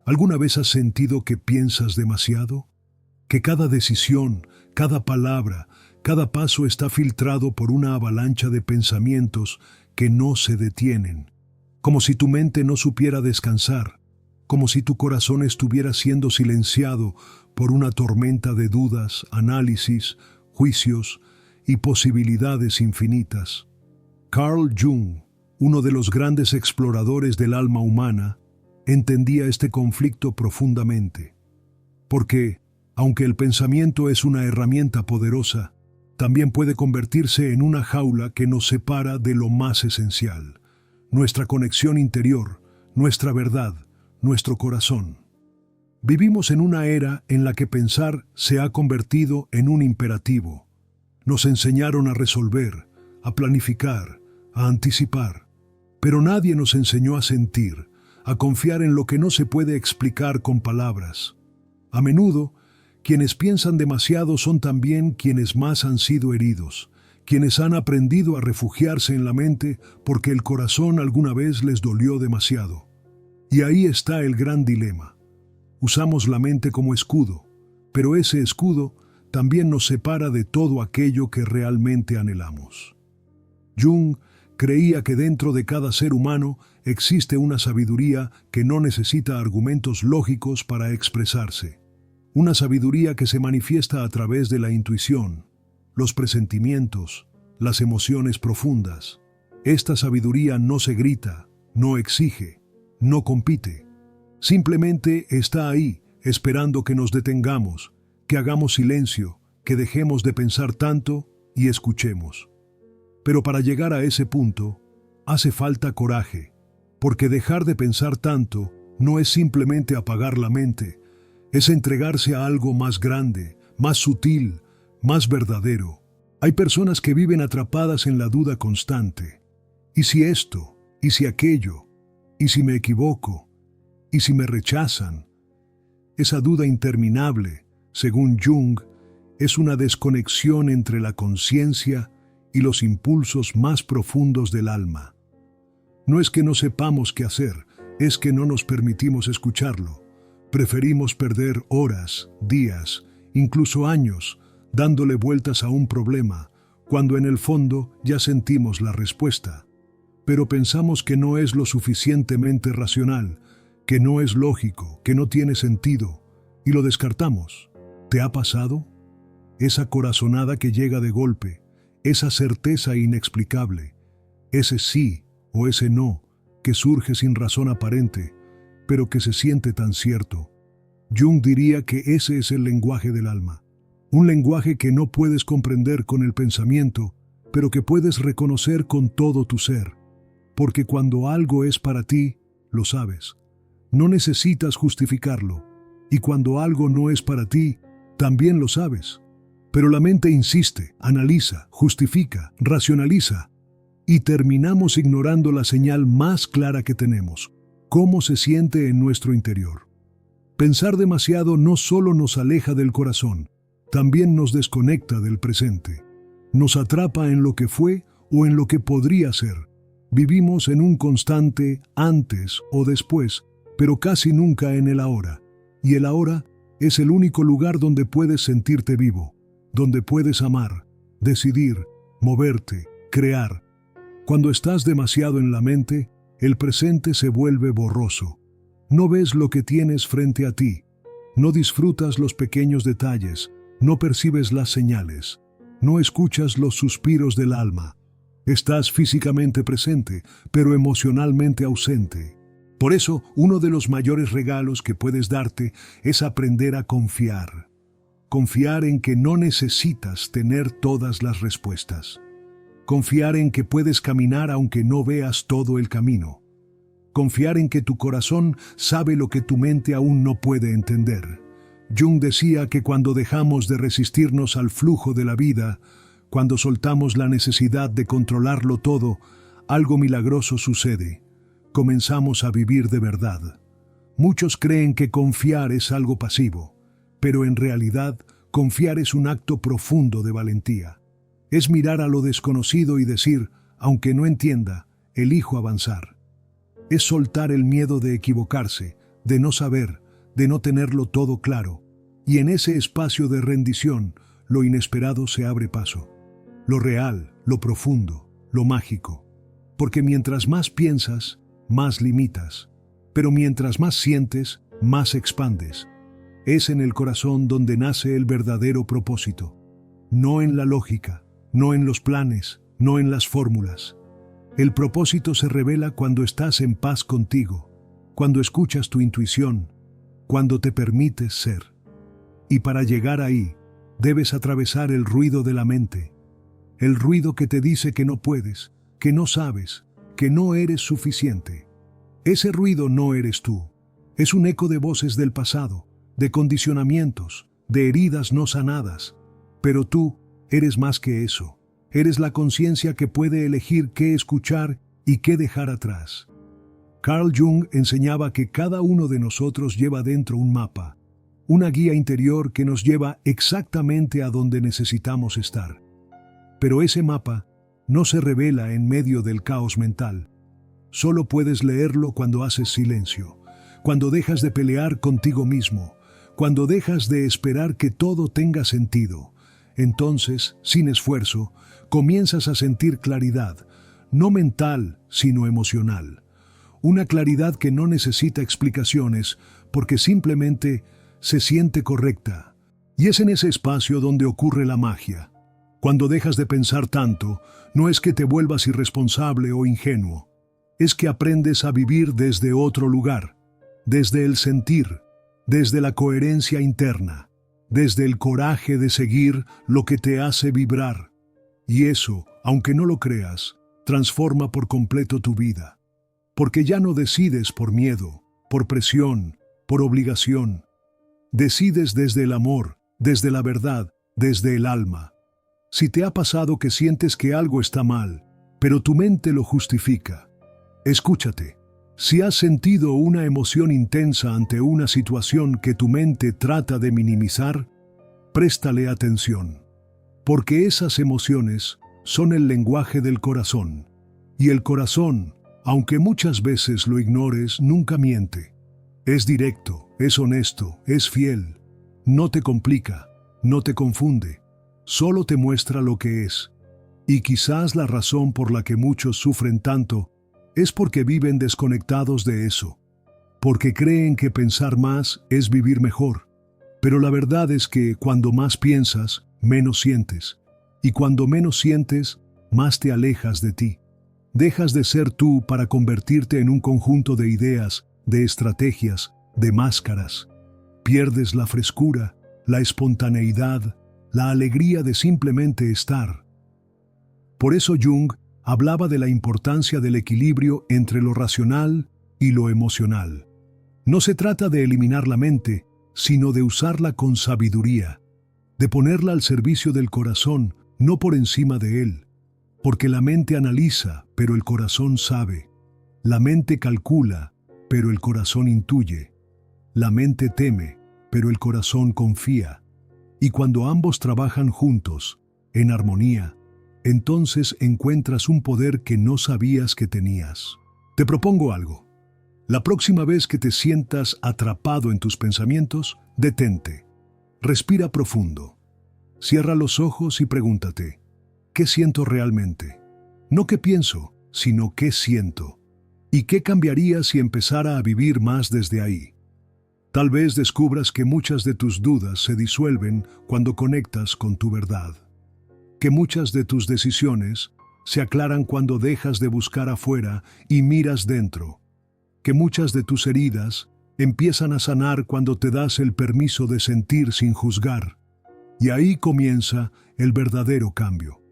¿Alguna vez has sentido que piensas demasiado? Que cada decisión, cada palabra, cada paso está filtrado por una avalancha de pensamientos que no se detienen, como si tu mente no supiera descansar, como si tu corazón estuviera siendo silenciado por una tormenta de dudas, análisis, juicios y posibilidades infinitas. Carl Jung, uno de los grandes exploradores del alma humana, entendía este conflicto profundamente. Porque, aunque el pensamiento es una herramienta poderosa, también puede convertirse en una jaula que nos separa de lo más esencial, nuestra conexión interior, nuestra verdad, nuestro corazón. Vivimos en una era en la que pensar se ha convertido en un imperativo. Nos enseñaron a resolver, a planificar, a anticipar. Pero nadie nos enseñó a sentir, a confiar en lo que no se puede explicar con palabras. A menudo, quienes piensan demasiado son también quienes más han sido heridos, quienes han aprendido a refugiarse en la mente porque el corazón alguna vez les dolió demasiado. Y ahí está el gran dilema. Usamos la mente como escudo, pero ese escudo también nos separa de todo aquello que realmente anhelamos. Jung creía que dentro de cada ser humano existe una sabiduría que no necesita argumentos lógicos para expresarse. Una sabiduría que se manifiesta a través de la intuición, los presentimientos, las emociones profundas. Esta sabiduría no se grita, no exige, no compite. Simplemente está ahí, esperando que nos detengamos, que hagamos silencio, que dejemos de pensar tanto y escuchemos. Pero para llegar a ese punto, hace falta coraje, porque dejar de pensar tanto no es simplemente apagar la mente, es entregarse a algo más grande, más sutil, más verdadero. Hay personas que viven atrapadas en la duda constante. ¿Y si esto? ¿Y si aquello? ¿Y si me equivoco? ¿Y si me rechazan? Esa duda interminable, según Jung, es una desconexión entre la conciencia y los impulsos más profundos del alma. No es que no sepamos qué hacer, es que no nos permitimos escucharlo. Preferimos perder horas, días, incluso años, dándole vueltas a un problema, cuando en el fondo ya sentimos la respuesta. Pero pensamos que no es lo suficientemente racional, que no es lógico, que no tiene sentido, y lo descartamos. ¿Te ha pasado? Esa corazonada que llega de golpe, esa certeza inexplicable, ese sí o ese no, que surge sin razón aparente, pero que se siente tan cierto. Jung diría que ese es el lenguaje del alma. Un lenguaje que no puedes comprender con el pensamiento, pero que puedes reconocer con todo tu ser. Porque cuando algo es para ti, lo sabes. No necesitas justificarlo. Y cuando algo no es para ti, también lo sabes. Pero la mente insiste, analiza, justifica, racionaliza. Y terminamos ignorando la señal más clara que tenemos: cómo se siente en nuestro interior. Pensar demasiado no solo nos aleja del corazón, también nos desconecta del presente. Nos atrapa en lo que fue o en lo que podría ser. Vivimos en un constante antes o después, pero casi nunca en el ahora. Y el ahora es el único lugar donde puedes sentirte vivo, donde puedes amar, decidir, moverte, crear. Cuando estás demasiado en la mente, el presente se vuelve borroso. No ves lo que tienes frente a ti. No disfrutas los pequeños detalles. No percibes las señales. No escuchas los suspiros del alma. Estás físicamente presente, pero emocionalmente ausente. Por eso, uno de los mayores regalos que puedes darte es aprender a confiar. Confiar en que no necesitas tener todas las respuestas. Confiar en que puedes caminar aunque no veas todo el camino. Confiar en que tu corazón sabe lo que tu mente aún no puede entender. Jung decía que cuando dejamos de resistirnos al flujo de la vida, cuando soltamos la necesidad de controlarlo todo, algo milagroso sucede. Comenzamos a vivir de verdad. Muchos creen que confiar es algo pasivo, pero en realidad confiar es un acto profundo de valentía. Es mirar a lo desconocido y decir, aunque no entienda, elijo avanzar. Es soltar el miedo de equivocarse, de no saber, de no tenerlo todo claro. Y en ese espacio de rendición, lo inesperado se abre paso. Lo real, lo profundo, lo mágico. Porque mientras más piensas, más limitas. Pero mientras más sientes, más expandes. Es en el corazón donde nace el verdadero propósito. No en la lógica, no en los planes, no en las fórmulas. El propósito se revela cuando estás en paz contigo, cuando escuchas tu intuición, cuando te permites ser. Y para llegar ahí, debes atravesar el ruido de la mente, el ruido que te dice que no puedes, que no sabes, que no eres suficiente. Ese ruido no eres tú, es un eco de voces del pasado, de condicionamientos, de heridas no sanadas. Pero tú eres más que eso, eres la conciencia que puede elegir qué escuchar y qué dejar atrás. Carl Jung enseñaba que cada uno de nosotros lleva dentro un mapa, una guía interior que nos lleva exactamente a donde necesitamos estar. Pero ese mapa no se revela en medio del caos mental. Solo puedes leerlo cuando haces silencio, cuando dejas de pelear contigo mismo, cuando dejas de esperar que todo tenga sentido. Entonces, sin esfuerzo, comienzas a sentir claridad, no mental, sino emocional. Una claridad que no necesita explicaciones, porque simplemente se siente correcta. Y es en ese espacio donde ocurre la magia. Cuando dejas de pensar tanto, no es que te vuelvas irresponsable o ingenuo. Es que aprendes a vivir desde otro lugar, desde el sentir, desde la coherencia interna, desde el coraje de seguir lo que te hace vibrar. Y eso, aunque no lo creas, transforma por completo tu vida. Porque ya no decides por miedo, por presión, por obligación. Decides desde el amor, desde la verdad, desde el alma. Si te ha pasado que sientes que algo está mal, pero tu mente lo justifica, escúchate. Si has sentido una emoción intensa ante una situación que tu mente trata de minimizar, préstale atención. Porque esas emociones son el lenguaje del corazón. Y el corazón, aunque muchas veces lo ignores, nunca miente. Es directo, es honesto, es fiel. No te complica, no te confunde. Solo te muestra lo que es. Y quizás la razón por la que muchos sufren tanto es porque viven desconectados de eso. Porque creen que pensar más es vivir mejor. Pero la verdad es que cuando más piensas, menos sientes. Y cuando menos sientes, más te alejas de ti. Dejas de ser tú para convertirte en un conjunto de ideas, de estrategias, de máscaras. Pierdes la frescura, la espontaneidad, la alegría de simplemente estar. Por eso Jung hablaba de la importancia del equilibrio entre lo racional y lo emocional. No se trata de eliminar la mente, sino de usarla con sabiduría, de ponerla al servicio del corazón, no por encima de él. Porque la mente analiza, pero el corazón sabe. La mente calcula, pero el corazón intuye. La mente teme, pero el corazón confía. Y cuando ambos trabajan juntos, en armonía, entonces encuentras un poder que no sabías que tenías. Te propongo algo. La próxima vez que te sientas atrapado en tus pensamientos, detente. Respira profundo. Cierra los ojos y pregúntate, ¿qué siento realmente? No qué pienso, sino qué siento. ¿Y qué cambiaría si empezara a vivir más desde ahí? Tal vez descubras que muchas de tus dudas se disuelven cuando conectas con tu verdad. Que muchas de tus decisiones se aclaran cuando dejas de buscar afuera y miras dentro. Que muchas de tus heridas empiezan a sanar cuando te das el permiso de sentir sin juzgar. Y ahí comienza el verdadero cambio.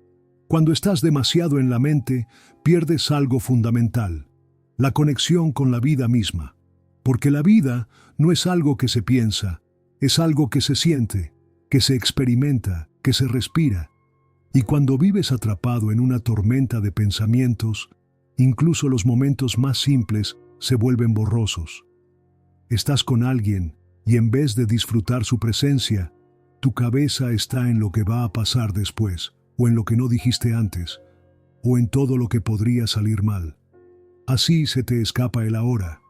Cuando estás demasiado en la mente, pierdes algo fundamental, la conexión con la vida misma. Porque la vida no es algo que se piensa, es algo que se siente, que se experimenta, que se respira. Y cuando vives atrapado en una tormenta de pensamientos, incluso los momentos más simples se vuelven borrosos. Estás con alguien y en vez de disfrutar su presencia, tu cabeza está en lo que va a pasar después, o en lo que no dijiste antes, o en todo lo que podría salir mal. Así se te escapa el ahora.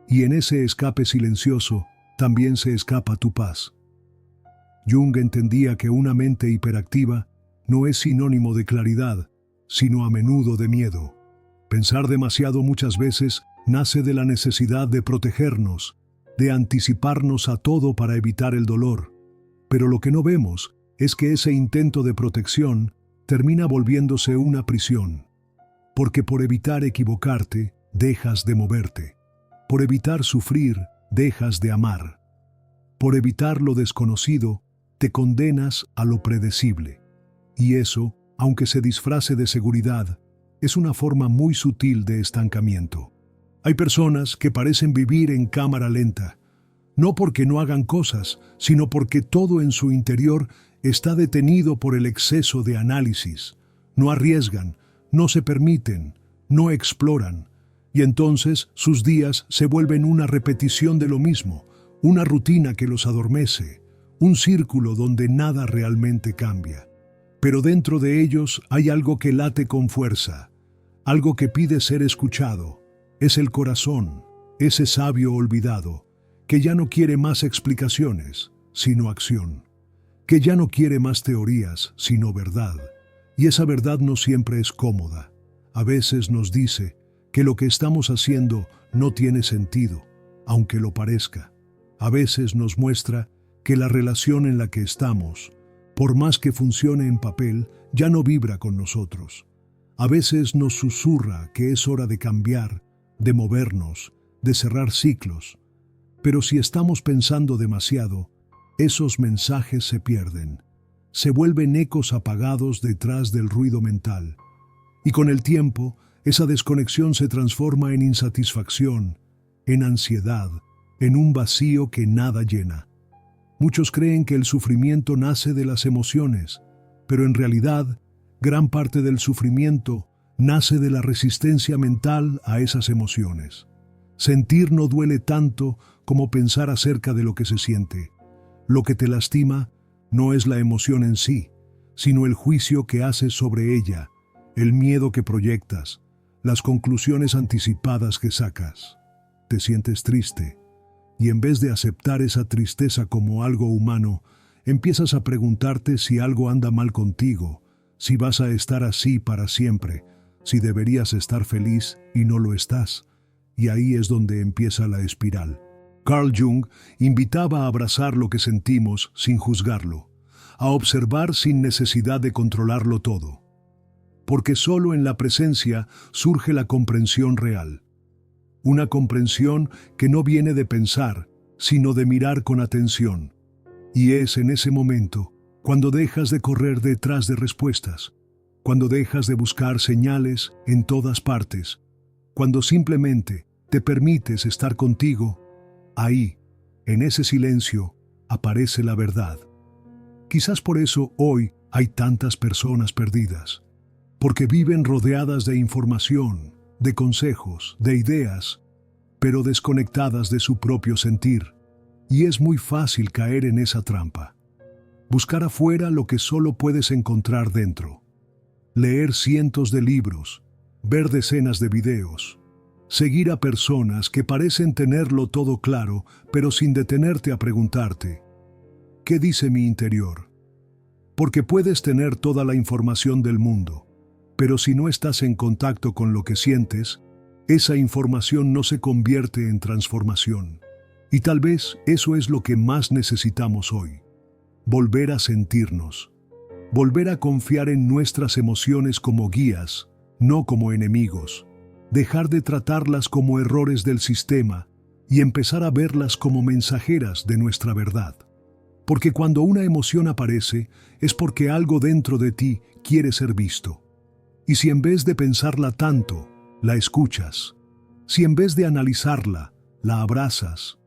y en ese escape silencioso también se escapa tu paz. Jung entendía que una mente hiperactiva no es sinónimo de claridad, sino a menudo de miedo. Pensar demasiado muchas veces nace de la necesidad de protegernos, de anticiparnos a todo para evitar el dolor. Pero lo que no vemos es que ese intento de protección termina volviéndose una prisión. Porque por evitar equivocarte, dejas de moverte. Por evitar sufrir, dejas de amar. Por evitar lo desconocido, te condenas a lo predecible. Y eso, aunque se disfrace de seguridad, es una forma muy sutil de estancamiento. Hay personas que parecen vivir en cámara lenta, no porque no hagan cosas, sino porque todo en su interior está detenido por el exceso de análisis. No arriesgan, no se permiten, no exploran, y entonces sus días se vuelven una repetición de lo mismo, una rutina que los adormece, un círculo donde nada realmente cambia. Pero dentro de ellos hay algo que late con fuerza, algo que pide ser escuchado. Es el corazón, ese sabio olvidado, que ya no quiere más explicaciones, sino acción, que ya no quiere más teorías, sino verdad. Y esa verdad no siempre es cómoda. A veces nos dice que lo que estamos haciendo no tiene sentido, aunque lo parezca. A veces nos muestra que la relación en la que estamos, por más que funcione en papel, ya no vibra con nosotros. A veces nos susurra que es hora de cambiar, de movernos, de cerrar ciclos. Pero si estamos pensando demasiado, esos mensajes se pierden. Se vuelven ecos apagados detrás del ruido mental. Y con el tiempo, esa desconexión se transforma en insatisfacción, en ansiedad, en un vacío que nada llena. Muchos creen que el sufrimiento nace de las emociones, pero en realidad, gran parte del sufrimiento nace de la resistencia mental a esas emociones. Sentir no duele tanto como pensar acerca de lo que se siente. Lo que te lastima no es la emoción en sí, sino el juicio que haces sobre ella, el miedo que proyectas, las conclusiones anticipadas que sacas. Te sientes triste, y en vez de aceptar esa tristeza como algo humano, empiezas a preguntarte si algo anda mal contigo, si vas a estar así para siempre, si deberías estar feliz y no lo estás. Y ahí es donde empieza la espiral. Carl Jung invitaba a abrazar lo que sentimos sin juzgarlo, a observar sin necesidad de controlarlo todo. Porque solo en la presencia surge la comprensión real. Una comprensión que no viene de pensar, sino de mirar con atención. Y es en ese momento cuando dejas de correr detrás de respuestas, cuando dejas de buscar señales en todas partes, cuando simplemente te permites estar contigo. Ahí, en ese silencio, aparece la verdad. Quizás por eso hoy hay tantas personas perdidas, porque viven rodeadas de información, de consejos, de ideas, pero desconectadas de su propio sentir. Y es muy fácil caer en esa trampa. Buscar afuera lo que solo puedes encontrar dentro. Leer cientos de libros, ver decenas de videos, seguir a personas que parecen tenerlo todo claro, pero sin detenerte a preguntarte, ¿qué dice mi interior? Porque puedes tener toda la información del mundo, pero si no estás en contacto con lo que sientes, esa información no se convierte en transformación. Y tal vez eso es lo que más necesitamos hoy. Volver a sentirnos. Volver a confiar en nuestras emociones como guías, no como enemigos. Dejar de tratarlas como errores del sistema y empezar a verlas como mensajeras de nuestra verdad. Porque cuando una emoción aparece, es porque algo dentro de ti quiere ser visto. Y si en vez de pensarla tanto, la escuchas, si en vez de analizarla, la abrazas,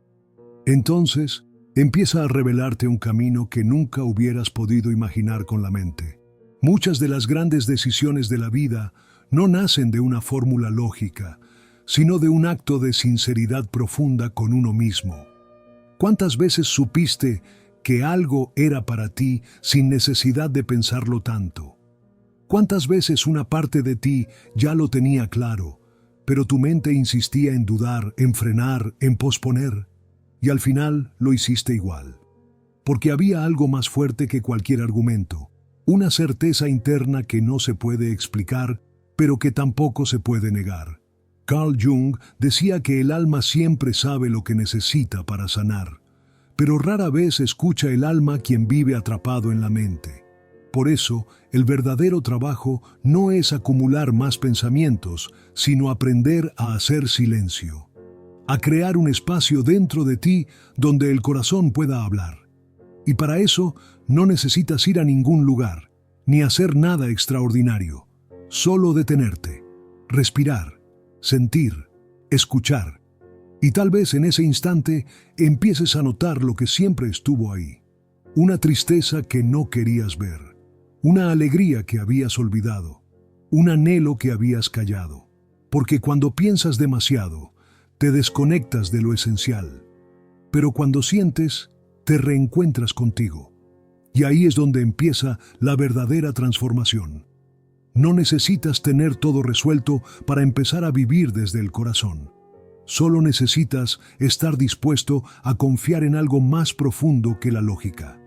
entonces empieza a revelarte un camino que nunca hubieras podido imaginar con la mente. Muchas de las grandes decisiones de la vida no nacen de una fórmula lógica, sino de un acto de sinceridad profunda con uno mismo. ¿Cuántas veces supiste que algo era para ti sin necesidad de pensarlo tanto? ¿Cuántas veces una parte de ti ya lo tenía claro, pero tu mente insistía en dudar, en frenar, en posponer, y al final lo hiciste igual. Porque había algo más fuerte que cualquier argumento, una certeza interna que no se puede explicar, pero que tampoco se puede negar. Carl Jung decía que el alma siempre sabe lo que necesita para sanar, pero rara vez escucha el alma quien vive atrapado en la mente. Por eso, el verdadero trabajo no es acumular más pensamientos, sino aprender a hacer silencio, a crear un espacio dentro de ti donde el corazón pueda hablar. Y para eso no necesitas ir a ningún lugar, ni hacer nada extraordinario, solo detenerte, respirar, sentir, escuchar. Y tal vez en ese instante empieces a notar lo que siempre estuvo ahí, una tristeza que no querías ver, una alegría que habías olvidado, un anhelo que habías callado. Porque cuando piensas demasiado, te desconectas de lo esencial. Pero cuando sientes, te reencuentras contigo. Y ahí es donde empieza la verdadera transformación. No necesitas tener todo resuelto para empezar a vivir desde el corazón. Solo necesitas estar dispuesto a confiar en algo más profundo que la lógica.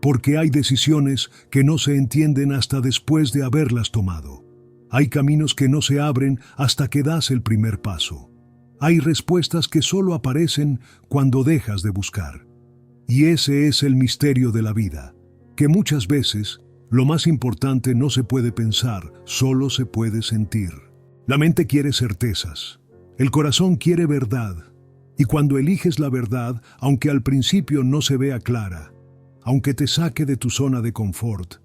Porque hay decisiones que no se entienden hasta después de haberlas tomado. Hay caminos que no se abren hasta que das el primer paso. Hay respuestas que solo aparecen cuando dejas de buscar. Y ese es el misterio de la vida, que muchas veces lo más importante no se puede pensar, solo se puede sentir. La mente quiere certezas, el corazón quiere verdad, y cuando eliges la verdad, aunque al principio no se vea clara, aunque te saque de tu zona de confort,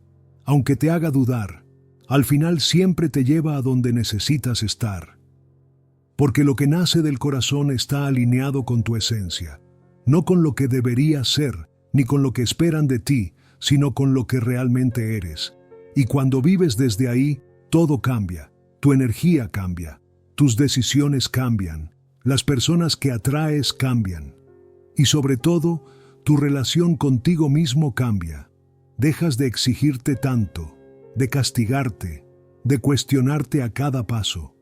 aunque te haga dudar, al final siempre te lleva a donde necesitas estar. Porque lo que nace del corazón está alineado con tu esencia, no con lo que deberías ser, ni con lo que esperan de ti, sino con lo que realmente eres. Y cuando vives desde ahí, todo cambia, tu energía cambia, tus decisiones cambian, las personas que atraes cambian. Y sobre todo, tu relación contigo mismo cambia. Dejas de exigirte tanto, de castigarte, de cuestionarte a cada paso.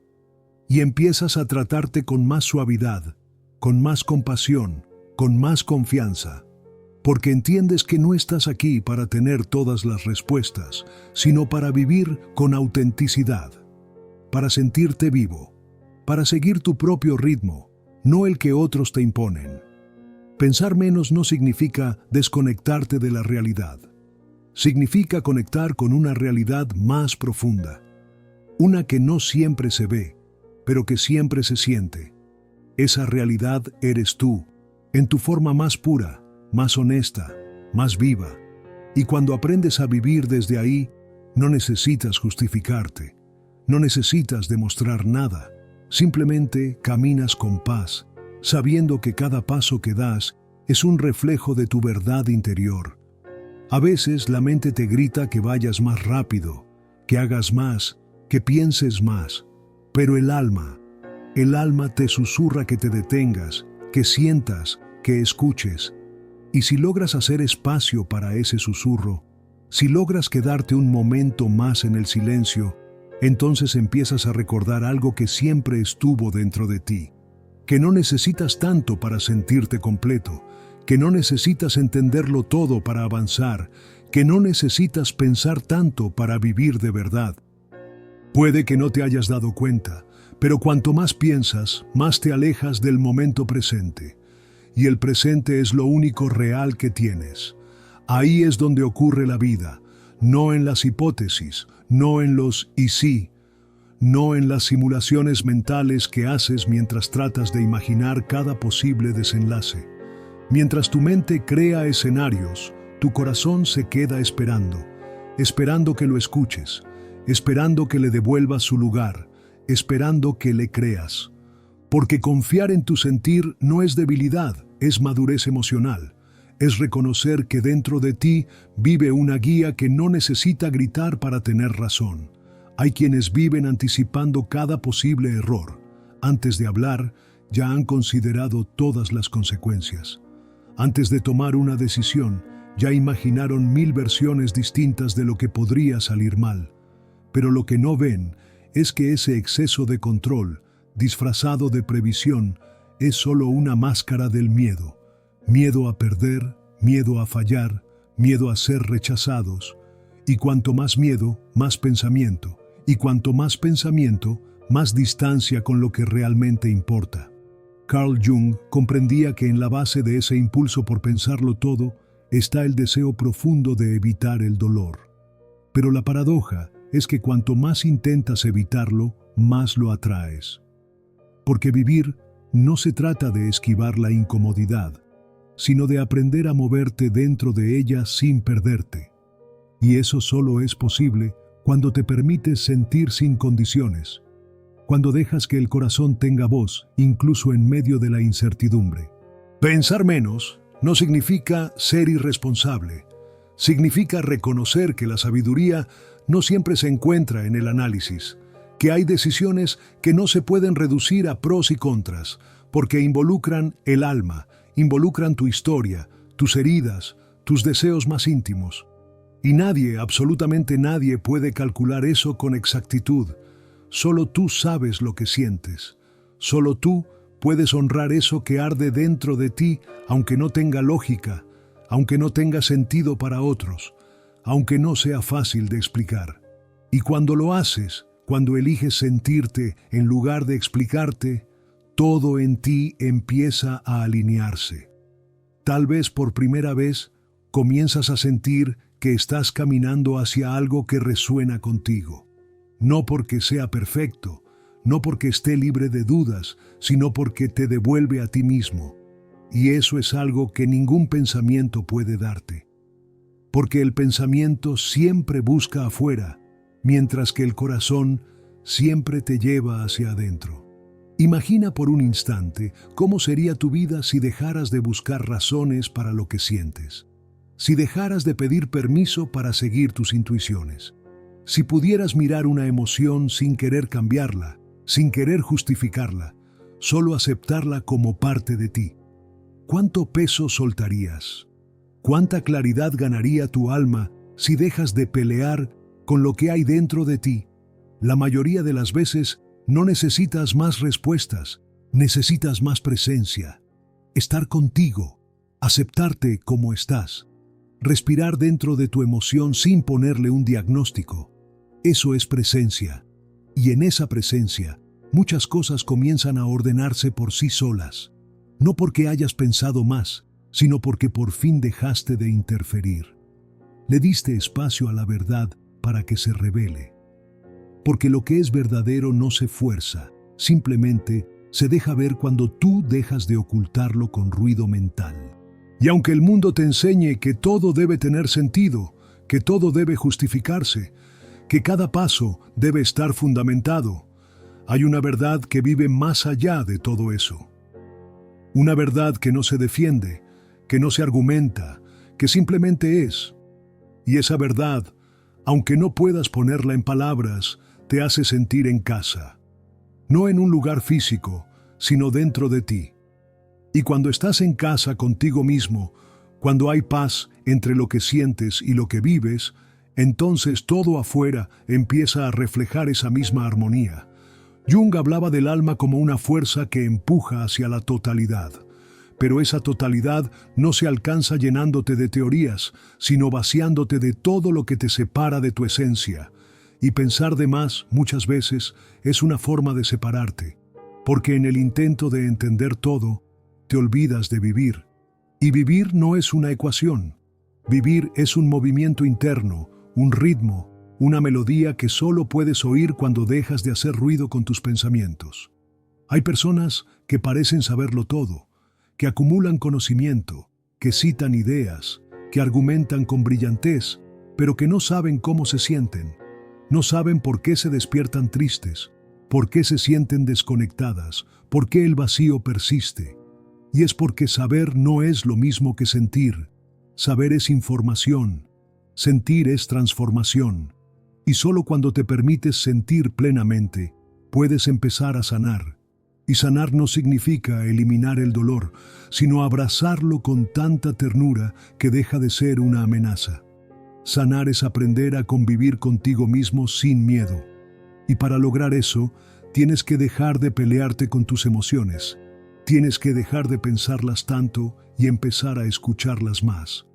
Y empiezas a tratarte con más suavidad, con más compasión, con más confianza. Porque entiendes que no estás aquí para tener todas las respuestas, sino para vivir con autenticidad, para sentirte vivo, para seguir tu propio ritmo, no el que otros te imponen. Pensar menos no significa desconectarte de la realidad. Significa conectar con una realidad más profunda, una que no siempre se ve, pero que siempre se siente. Esa realidad eres tú, en tu forma más pura, más honesta, más viva. Y cuando aprendes a vivir desde ahí, no necesitas justificarte, no necesitas demostrar nada, simplemente caminas con paz, sabiendo que cada paso que das es un reflejo de tu verdad interior. A veces la mente te grita que vayas más rápido, que hagas más, que pienses más, pero el alma te susurra que te detengas, que sientas, que escuches. Y si logras hacer espacio para ese susurro, si logras quedarte un momento más en el silencio, entonces empiezas a recordar algo que siempre estuvo dentro de ti, que no necesitas tanto para sentirte completo, que no necesitas entenderlo todo para avanzar, que no necesitas pensar tanto para vivir de verdad. Puede que no te hayas dado cuenta, pero cuanto más piensas, más te alejas del momento presente. Y el presente es lo único real que tienes. Ahí es donde ocurre la vida, no en las hipótesis, no en los y sí, no en las simulaciones mentales que haces mientras tratas de imaginar cada posible desenlace. Mientras tu mente crea escenarios, tu corazón se queda esperando que lo escuches, esperando que le devuelvas su lugar, esperando que le creas. Porque confiar en tu sentir no es debilidad, es madurez emocional. Es reconocer que dentro de ti vive una guía que no necesita gritar para tener razón. Hay quienes viven anticipando cada posible error. Antes de hablar, ya han considerado todas las consecuencias. Antes de tomar una decisión, ya imaginaron 1000 versiones distintas de lo que podría salir mal. Pero lo que no ven es que ese exceso de control disfrazado de previsión, es solo una máscara del miedo. Miedo a perder, miedo a fallar, miedo a ser rechazados. Y cuanto más miedo, más pensamiento. Y cuanto más pensamiento, más distancia con lo que realmente importa. Carl Jung comprendía que en la base de ese impulso por pensarlo todo está el deseo profundo de evitar el dolor. Pero la paradoja es que cuanto más intentas evitarlo, más lo atraes. Porque vivir no se trata de esquivar la incomodidad, sino de aprender a moverte dentro de ella sin perderte. Y eso solo es posible cuando te permites sentir sin condiciones, cuando dejas que el corazón tenga voz, incluso en medio de la incertidumbre. Pensar menos no significa ser irresponsable, significa reconocer que la sabiduría no siempre se encuentra en el análisis, que hay decisiones que no se pueden reducir a pros y contras, porque involucran el alma, involucran tu historia, tus heridas, tus deseos más íntimos. Y nadie, absolutamente nadie, puede calcular eso con exactitud. Solo tú sabes lo que sientes. Solo tú puedes honrar eso que arde dentro de ti, aunque no tenga lógica, aunque no tenga sentido para otros, aunque no sea fácil de explicar. Y cuando lo haces, cuando eliges sentirte en lugar de explicarte, todo en ti empieza a alinearse. Tal vez por primera vez comienzas a sentir que estás caminando hacia algo que resuena contigo. No porque sea perfecto, no porque esté libre de dudas, sino porque te devuelve a ti mismo. Y eso es algo que ningún pensamiento puede darte. Porque el pensamiento siempre busca afuera, mientras que el corazón siempre te lleva hacia adentro. Imagina por un instante cómo sería tu vida si dejaras de buscar razones para lo que sientes. Si dejaras de pedir permiso para seguir tus intuiciones. Si pudieras mirar una emoción sin querer cambiarla, sin querer justificarla, solo aceptarla como parte de ti. ¿Cuánto peso soltarías? ¿Cuánta claridad ganaría tu alma si dejas de pelear con lo que hay dentro de ti? La mayoría de las veces no necesitas más respuestas, necesitas más presencia. Estar contigo, aceptarte como estás. Respirar dentro de tu emoción sin ponerle un diagnóstico. Eso es presencia. Y en esa presencia, muchas cosas comienzan a ordenarse por sí solas. No porque hayas pensado más, sino porque por fin dejaste de interferir. Le diste espacio a la verdad para que se revele. Porque lo que es verdadero no se fuerza, simplemente se deja ver cuando tú dejas de ocultarlo con ruido mental. Y aunque el mundo te enseñe que todo debe tener sentido, que todo debe justificarse, que cada paso debe estar fundamentado, hay una verdad que vive más allá de todo eso. Una verdad que no se defiende, que no se argumenta, que simplemente es. Y esa verdad, aunque no puedas ponerla en palabras, te hace sentir en casa. No en un lugar físico, sino dentro de ti. Y cuando estás en casa contigo mismo, cuando hay paz entre lo que sientes y lo que vives, entonces todo afuera empieza a reflejar esa misma armonía. Jung hablaba del alma como una fuerza que empuja hacia la totalidad. Pero esa totalidad no se alcanza llenándote de teorías, sino vaciándote de todo lo que te separa de tu esencia. Y pensar de más, muchas veces, es una forma de separarte. Porque en el intento de entender todo, te olvidas de vivir. Y vivir no es una ecuación. Vivir es un movimiento interno, un ritmo, una melodía que solo puedes oír cuando dejas de hacer ruido con tus pensamientos. Hay personas que parecen saberlo todo, que acumulan conocimiento, que citan ideas, que argumentan con brillantez, pero que no saben cómo se sienten. No saben por qué se despiertan tristes, por qué se sienten desconectadas, por qué el vacío persiste. Y es porque saber no es lo mismo que sentir. Saber es información. Sentir es transformación. Y solo cuando te permites sentir plenamente, puedes empezar a sanar. Y sanar no significa eliminar el dolor, sino abrazarlo con tanta ternura que deja de ser una amenaza. Sanar es aprender a convivir contigo mismo sin miedo. Y para lograr eso, Tienes que dejar de pelearte con tus emociones. Tienes que dejar de pensarlas tanto y empezar a escucharlas más.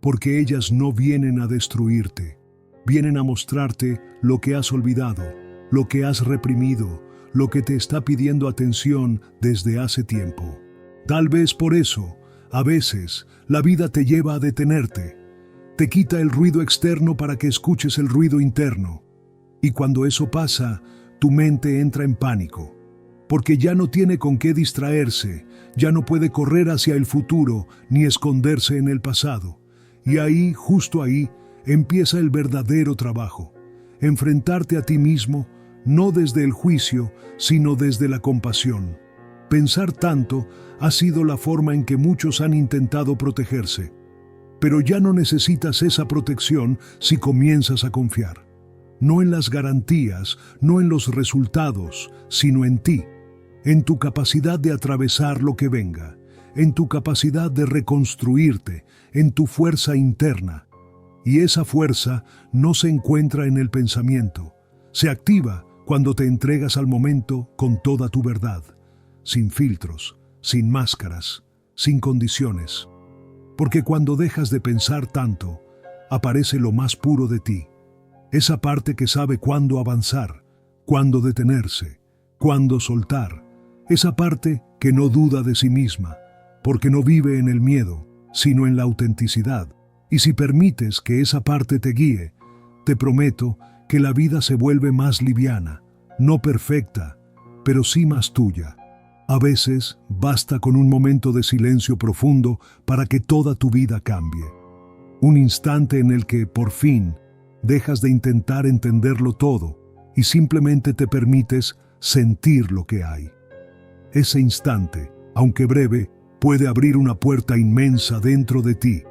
Porque ellas no vienen a destruirte. Vienen a mostrarte lo que has olvidado, lo que has reprimido, lo que te está pidiendo atención desde hace tiempo. Tal vez por eso, a veces, la vida te lleva a detenerte. Te quita el ruido externo para que escuches el ruido interno. Y cuando eso pasa, tu mente entra en pánico. Porque ya no tiene con qué distraerse, ya no puede correr hacia el futuro ni esconderse en el pasado. Y ahí, justo ahí, empieza el verdadero trabajo. Enfrentarte a ti mismo, no desde el juicio, sino desde la compasión. Pensar tanto ha sido la forma en que muchos han intentado protegerse. Pero ya no necesitas esa protección si comienzas a confiar. No en las garantías, no en los resultados, sino en ti, en tu capacidad de atravesar lo que venga, en tu capacidad de reconstruirte, en tu fuerza interna. Y esa fuerza no se encuentra en el pensamiento, se activa cuando te entregas al momento con toda tu verdad, sin filtros, sin máscaras, sin condiciones. Porque cuando dejas de pensar tanto, aparece lo más puro de ti, esa parte que sabe cuándo avanzar, cuándo detenerse, cuándo soltar, esa parte que no duda de sí misma, porque no vive en el miedo, sino en la autenticidad. Y si permites que esa parte te guíe, te prometo que la vida se vuelve más liviana, no perfecta, pero sí más tuya. A veces basta con un momento de silencio profundo para que toda tu vida cambie. Un instante en el que, por fin, dejas de intentar entenderlo todo y simplemente te permites sentir lo que hay. Ese instante, aunque breve, puede abrir una puerta inmensa dentro de ti.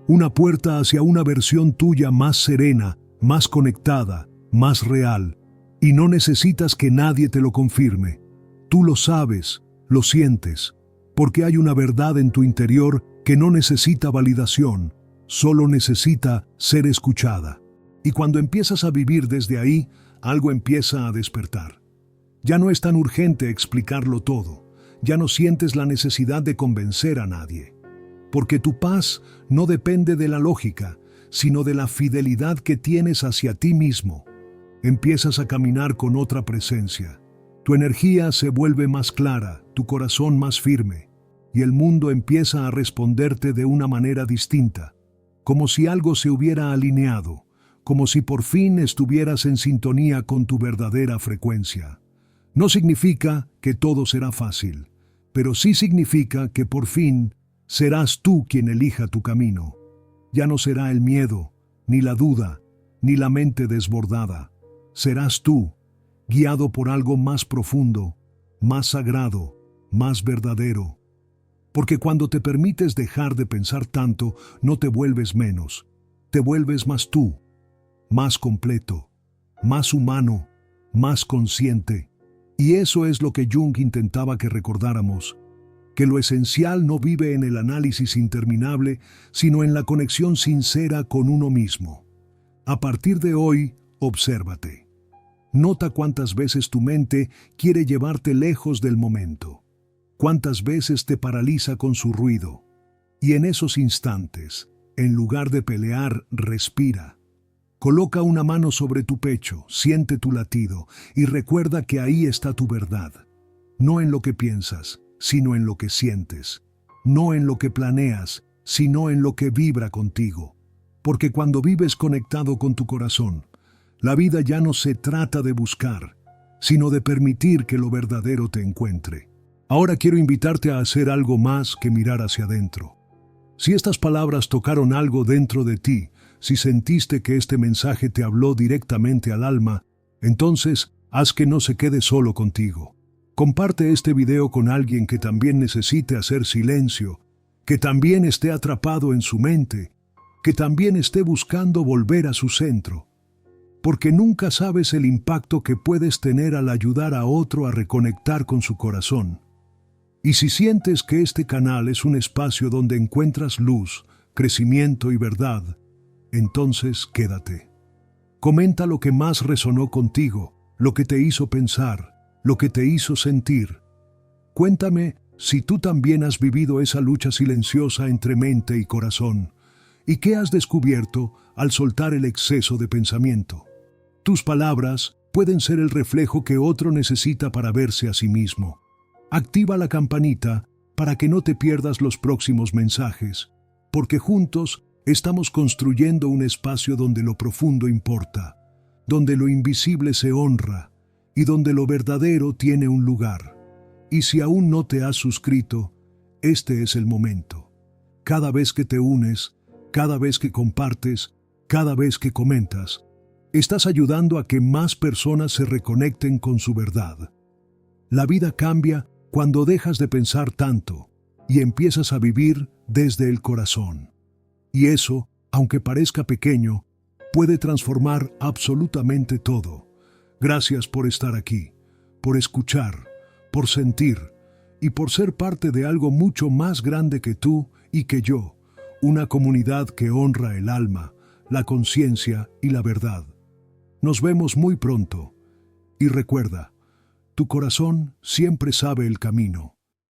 Una puerta hacia una versión tuya más serena, más conectada, más real. Y no necesitas que nadie te lo confirme. Tú lo sabes, lo sientes, porque hay una verdad en tu interior que no necesita validación, solo necesita ser escuchada. Y cuando empiezas a vivir desde ahí, algo empieza a despertar. Ya no es tan urgente explicarlo todo. Ya no sientes la necesidad de convencer a nadie. Porque tu paz no depende de la lógica, sino de la fidelidad que tienes hacia ti mismo. Empiezas a caminar con otra presencia. Tu energía se vuelve más clara, tu corazón más firme, y el mundo empieza a responderte de una manera distinta, como si algo se hubiera alineado, como si por fin estuvieras en sintonía con tu verdadera frecuencia. No significa que todo será fácil, pero sí significa que por fin serás tú quien elija tu camino. Ya no será el miedo, ni la duda, ni la mente desbordada. Serás tú, guiado por algo más profundo, más sagrado, más verdadero. Porque cuando te permites dejar de pensar tanto, no te vuelves menos, te vuelves más tú, más completo, más humano, más consciente. Y eso es lo que Jung intentaba que recordáramos, que lo esencial no vive en el análisis interminable, sino en la conexión sincera con uno mismo. A partir de hoy, obsérvate. Nota cuántas veces tu mente quiere llevarte lejos del momento, cuántas veces te paraliza con su ruido. Y en esos instantes, en lugar de pelear, respira. Coloca una mano sobre tu pecho, siente tu latido y recuerda que ahí está tu verdad. No en lo que piensas, sino en lo que sientes. No en lo que planeas, sino en lo que vibra contigo. Porque cuando vives conectado con tu corazón, la vida ya no se trata de buscar, sino de permitir que lo verdadero te encuentre. Ahora quiero invitarte a hacer algo más que mirar hacia adentro. Si estas palabras tocaron algo dentro de ti, si sentiste que este mensaje te habló directamente al alma, entonces haz que no se quede solo contigo. Comparte este video con alguien que también necesite hacer silencio, que también esté atrapado en su mente, que también esté buscando volver a su centro. Porque nunca sabes el impacto que puedes tener al ayudar a otro a reconectar con su corazón. Y si sientes que este canal es un espacio donde encuentras luz, crecimiento y verdad, entonces quédate. Comenta lo que más resonó contigo, lo que te hizo pensar, lo que te hizo sentir. Cuéntame si tú también has vivido esa lucha silenciosa entre mente y corazón, y qué has descubierto al soltar el exceso de pensamiento. Tus palabras pueden ser el reflejo que otro necesita para verse a sí mismo. Activa la campanita para que no te pierdas los próximos mensajes, porque juntos estamos construyendo un espacio donde lo profundo importa, donde lo invisible se honra y donde lo verdadero tiene un lugar. Y si aún no te has suscrito, este es el momento. Cada vez que te unes, cada vez que compartes, cada vez que comentas, estás ayudando a que más personas se reconecten con su verdad. La vida cambia cuando dejas de pensar tanto y empiezas a vivir desde el corazón. Y eso, aunque parezca pequeño, puede transformar absolutamente todo. Gracias por estar aquí, por escuchar, por sentir y por ser parte de algo mucho más grande que tú y que yo, una comunidad que honra el alma, la conciencia y la verdad. Nos vemos muy pronto y recuerda, tu corazón siempre sabe el camino.